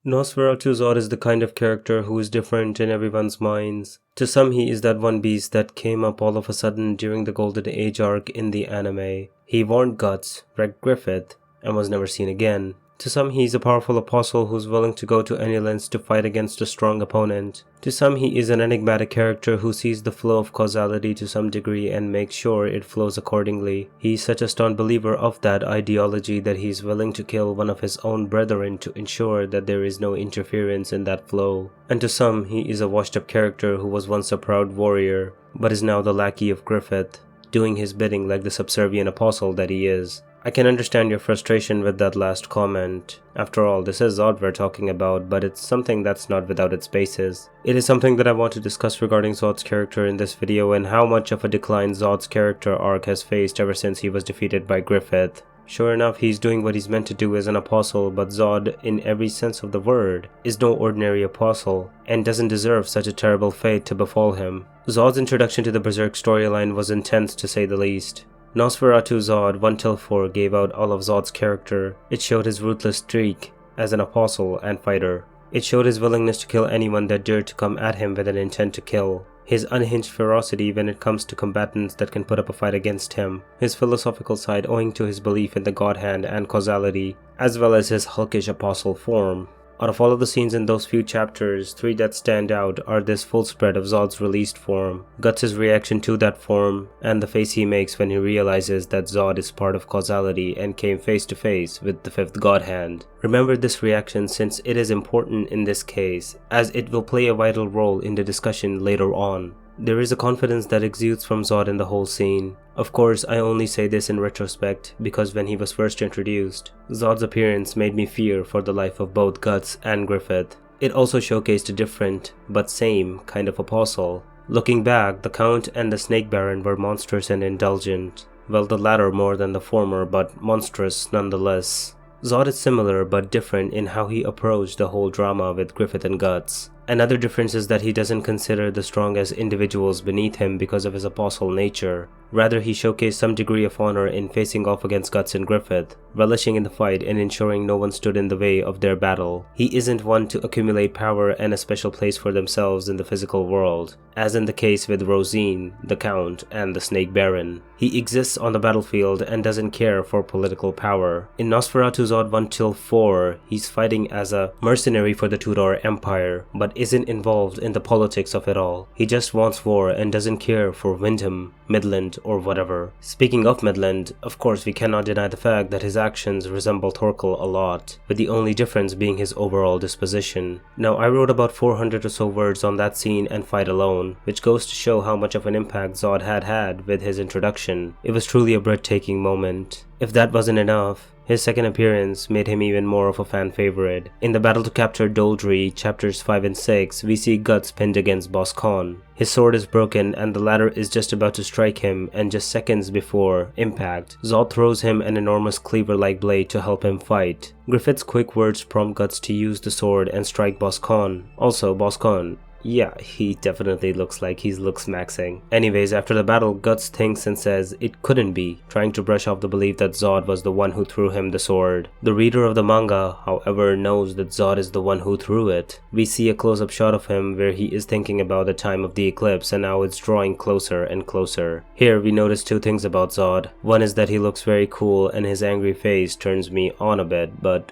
Nosferatu Zodd is the kind of character who is different in everyone's minds. To some, he is that one beast that came up all of a sudden during the Golden Age arc in the anime. He warned Guts, wrecked Griffith, and was never seen again. To some, he is a powerful apostle who's willing to go to any lengths to fight against a strong opponent. To some, he is an enigmatic character who sees the flow of causality to some degree and makes sure it flows accordingly. He is such a staunch believer of that ideology that he is willing to kill one of his own brethren to ensure that there is no interference in that flow. And to some, he is a washed-up character who was once a proud warrior, but is now the lackey of Griffith, doing his bidding like the subservient apostle that he is. I can understand your frustration with that last comment. After all, this is Zodd we're talking about, but it's something that's not without its basis. It is something that I want to discuss regarding Zodd's character in this video and how much of a decline Zodd's character arc has faced ever since he was defeated by Griffith. Sure enough, he's doing what he's meant to do as an apostle, but Zodd, in every sense of the word, is no ordinary apostle, and doesn't deserve such a terrible fate to befall him. Zodd's introduction to the Berserk storyline was intense to say the least. Nosferatu Zodd 1-4 gave out all of Zodd's character. It showed his ruthless streak as an apostle and fighter. It showed his willingness to kill anyone that dared to come at him with an intent to kill. His unhinged ferocity when it comes to combatants that can put up a fight against him. His philosophical side owing to his belief in the God Hand and causality, as well as his hulkish apostle form. Out of all of the scenes in those few chapters, 3 that stand out are this full spread of Zodd's released form, Guts' reaction to that form, and the face he makes when he realizes that Zodd is part of causality and came face to face with the 5th God Hand. Remember this reaction since it is important in this case, as it will play a vital role in the discussion later on. There is a confidence that exudes from Zodd in the whole scene. Of course, I only say this in retrospect, because when he was first introduced, Zodd's appearance made me fear for the life of both Guts and Griffith. It also showcased a different, but same, kind of apostle. Looking back, the Count and the Snake Baron were monstrous and indulgent. Well, the latter more than the former, but monstrous nonetheless. Zodd is similar but different in how he approached the whole drama with Griffith and Guts. Another difference is that he doesn't consider the strong as individuals beneath him because of his apostle nature. Rather, he showcased some degree of honor in facing off against Guts and Griffith, relishing in the fight and ensuring no one stood in the way of their battle. He isn't one to accumulate power and a special place for themselves in the physical world, as in the case with Rosine, the Count, and the Snake Baron. He exists on the battlefield and doesn't care for political power. In Nosferatu Zodd 1-4, he's fighting as a mercenary for the Tudor Empire, but isn't involved in the politics of it all. He just wants war and doesn't care for Windham, Midland, or whatever. Speaking of Midland, of course we cannot deny the fact that his actions resemble Torkel a lot, with the only difference being his overall disposition. Now, I wrote about 400 or so words on that scene and fight alone, which goes to show how much of an impact Zodd had with his introduction. It was truly a breathtaking moment. If that wasn't enough, his second appearance made him even more of a fan favorite. In the battle to capture Doldry, chapters 5 and 6, we see Guts pinned against Boss Khan. His sword is broken and the latter is just about to strike him, and just seconds before impact, Zodd throws him an enormous cleaver-like blade to help him fight. Griffith's quick words prompt Guts to use the sword and strike Boss Khan. Also, Boss Khan, yeah, he definitely looks like he's looks maxing. Anyways, after the battle, Guts thinks and says it couldn't be, trying to brush off the belief that Zodd was the one who threw him the sword. The reader of the manga, however, knows that Zodd is the one who threw it. We see a close-up shot of him where he is thinking about the time of the eclipse, and now it's drawing closer and closer. Here, we notice 2 things about Zodd. One is that he looks very cool and his angry face turns me on a bit, but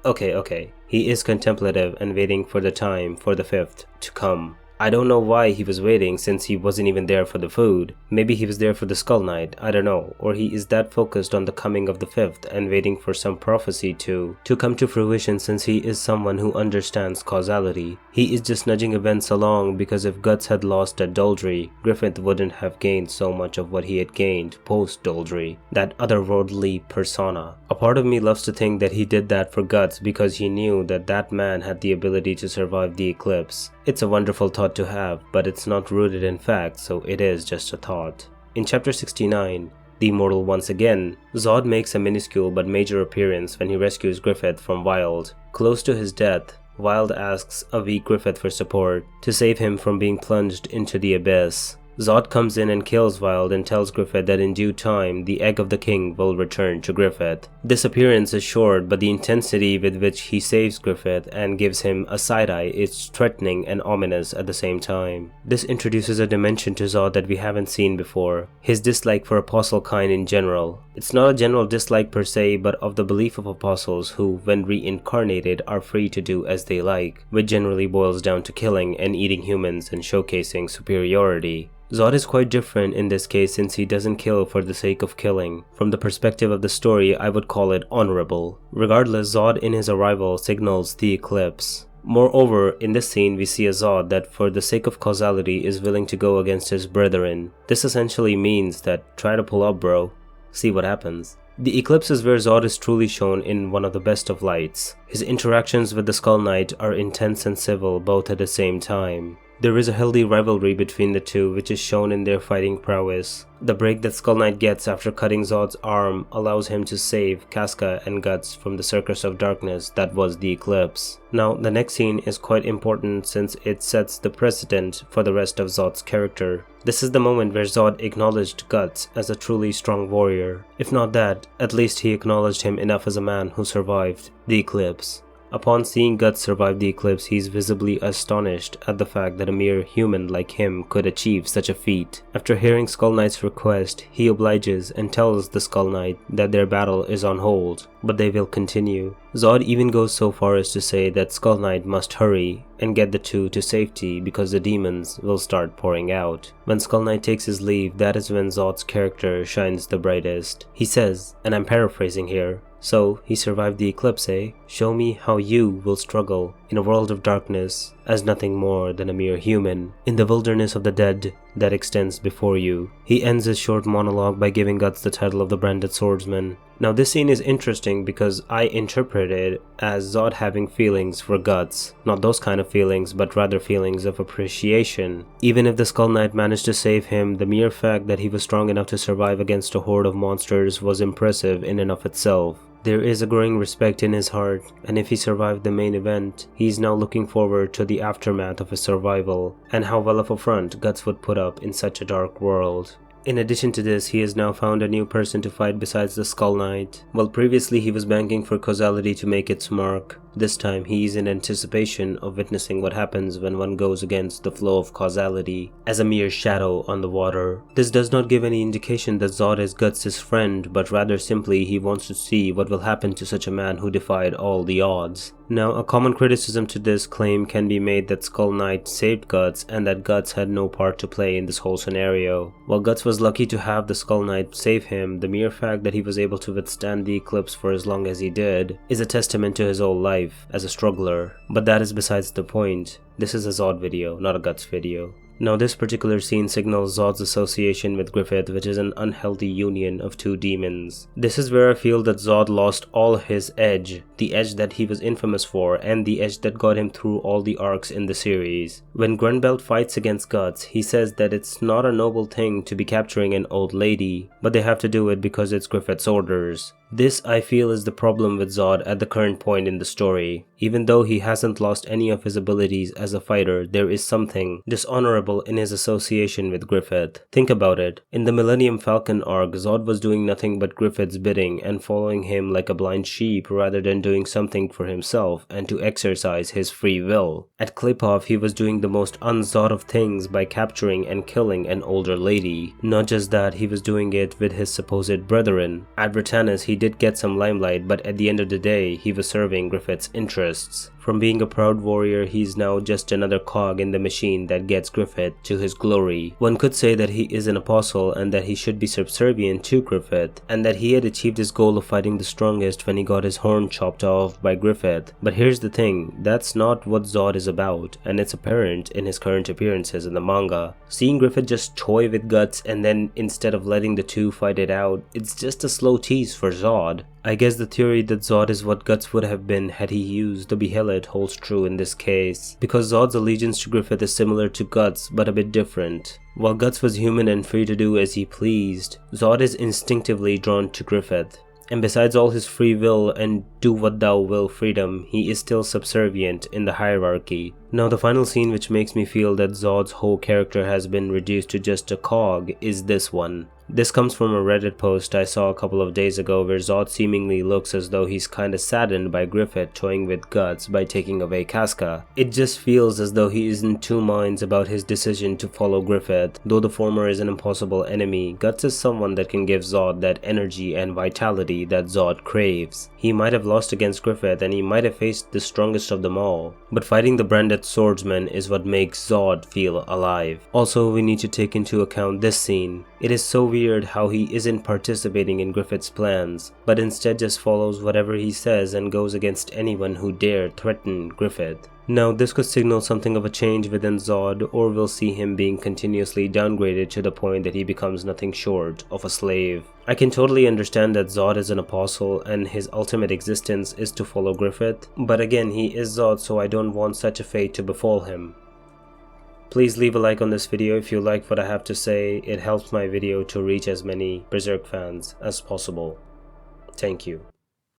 okay. He is contemplative and waiting for the time for the 5th to come. I don't know why he was waiting since he wasn't even there for the food. Maybe he was there for the Skull Knight, I don't know. Or he is that focused on the coming of the 5th and waiting for some prophecy to come to fruition since he is someone who understands causality. He is just nudging events along because if Guts had lost at Doldry, Griffith wouldn't have gained so much of what he had gained post-Doldry, that otherworldly persona. A part of me loves to think that he did that for Guts because he knew that that man had the ability to survive the eclipse. It's a wonderful thought to have, but it's not rooted in fact, so it is just a thought. In chapter 69, The Immortal Once Again, Zodd makes a minuscule but major appearance when he rescues Griffith from Wild. Close to his death, Wild asks a weak Griffith for support to save him from being plunged into the abyss. Zodd comes in and kills Wild and tells Griffith that in due time, the egg of the king will return to Griffith. This appearance is short, but the intensity with which he saves Griffith and gives him a side-eye is threatening and ominous at the same time. This introduces a dimension to Zodd that we haven't seen before, his dislike for apostle kind in general. It's not a general dislike per se, but of the belief of apostles who, when reincarnated, are free to do as they like, which generally boils down to killing and eating humans and showcasing superiority. Zodd is quite different in this case since he doesn't kill for the sake of killing. From the perspective of the story, I would call it honorable. Regardless, Zodd in his arrival signals the eclipse. Moreover, in this scene we see a Zodd that for the sake of causality is willing to go against his brethren. This essentially means that try to pull up, bro. See what happens. The eclipse is where Zodd is truly shown in one of the best of lights. His interactions with the Skull Knight are intense and civil both at the same time. There is a healthy rivalry between the two, which is shown in their fighting prowess. The break that Skull Knight gets after cutting Zodd's arm allows him to save Casca and Guts from the circus of darkness that was the eclipse. Now, the next scene is quite important since it sets the precedent for the rest of Zodd's character. This is the moment where Zodd acknowledged Guts as a truly strong warrior. If not that, at least he acknowledged him enough as a man who survived the eclipse. Upon seeing Guts survive the eclipse, he is visibly astonished at the fact that a mere human like him could achieve such a feat. After hearing Skull Knight's request, he obliges and tells the Skull Knight that their battle is on hold, but they will continue. Zodd even goes so far as to say that Skull Knight must hurry and get the two to safety because the demons will start pouring out. When Skull Knight takes his leave, that is when Zodd's character shines the brightest. He says, and I'm paraphrasing here, "So, he survived the eclipse, eh? Show me how you will struggle in a world of darkness as nothing more than a mere human, in the wilderness of the dead that extends before you." He ends his short monologue by giving Guts the title of the Branded Swordsman. Now this scene is interesting because I interpret it as Zodd having feelings for Guts. Not those kind of feelings, but rather feelings of appreciation. Even if the Skull Knight managed to save him, the mere fact that he was strong enough to survive against a horde of monsters was impressive in and of itself. There is a growing respect in his heart, and if he survived the main event, he is now looking forward to the aftermath of his survival, and how well of a front Guts would put up in such a dark world. In addition to this, he has now found a new person to fight besides the Skull Knight. While previously he was banking for causality to make its mark, this time he is in anticipation of witnessing what happens when one goes against the flow of causality, as a mere shadow on the water. This does not give any indication that Zodd is Guts' friend, but rather simply he wants to see what will happen to such a man who defied all the odds. Now, a common criticism to this claim can be made that Skull Knight saved Guts and that Guts had no part to play in this whole scenario. While Guts was lucky to have the Skull Knight save him, the mere fact that he was able to withstand the eclipse for as long as he did is a testament to his whole life as a struggler. But that is besides the point. This is a Zodd video, not a Guts video. Now this particular scene signals Zodd's association with Griffith, which is an unhealthy union of two demons. This is where I feel that Zodd lost all his edge, the edge that he was infamous for, and the edge that got him through all the arcs in the series. When Grunbelt fights against Guts, he says that it's not a noble thing to be capturing an old lady, but they have to do it because it's Griffith's orders. This, I feel, is the problem with Zodd at the current point in the story. Even though he hasn't lost any of his abilities as a fighter, there is something dishonorable in his association with Griffith. Think about it. In the Millennium Falcon arc, Zodd was doing nothing but Griffith's bidding and following him like a blind sheep rather than doing something for himself and to exercise his free will. At Klipov, he was doing the most un-Zodd of things by capturing and killing an older lady. Not just that, he was doing it with his supposed brethren. At Britannis, he did get some limelight, but at the end of the day, he was serving Griffith's interests. From being a proud warrior, he's now just another cog in the machine that gets Griffith to his glory. One could say that he is an apostle and that he should be subservient to Griffith, and that he had achieved his goal of fighting the strongest when he got his horn chopped off by Griffith. But here's the thing, that's not what Zodd is about, and it's apparent in his current appearances in the manga. Seeing Griffith just toy with Guts and then instead of letting the two fight it out, it's just a slow tease for Zodd. I guess the theory that Zodd is what Guts would have been had he used the Behelit holds true in this case, because Zodd's allegiance to Griffith is similar to Guts but a bit different. While Guts was human and free to do as he pleased, Zodd is instinctively drawn to Griffith. And besides all his free will and do what thou will freedom, he is still subservient in the hierarchy. Now the final scene which makes me feel that Zodd's whole character has been reduced to just a cog is this one. This comes from a Reddit post I saw a couple of days ago where Zodd seemingly looks as though he's kinda saddened by Griffith toying with Guts by taking away Casca. It just feels as though he is in two minds about his decision to follow Griffith. Though the former is an impossible enemy, Guts is someone that can give Zodd that energy and vitality that Zodd craves. He might have lost against Griffith and he might have faced the strongest of them all, but fighting the branded swordsman is what makes Zodd feel alive. Also, we need to take into account this scene. It is so weird how he isn't participating in Griffith's plans, but instead just follows whatever he says and goes against anyone who dare threaten Griffith. Now this could signal something of a change within Zodd, or we'll see him being continuously downgraded to the point that he becomes nothing short of a slave. I can totally understand that Zodd is an apostle and his ultimate existence is to follow Griffith, but again he is Zodd, so I don't want such a fate to befall him. Please leave a like on this video if you like what I have to say. It helps my video to reach as many Berserk fans as possible. Thank you.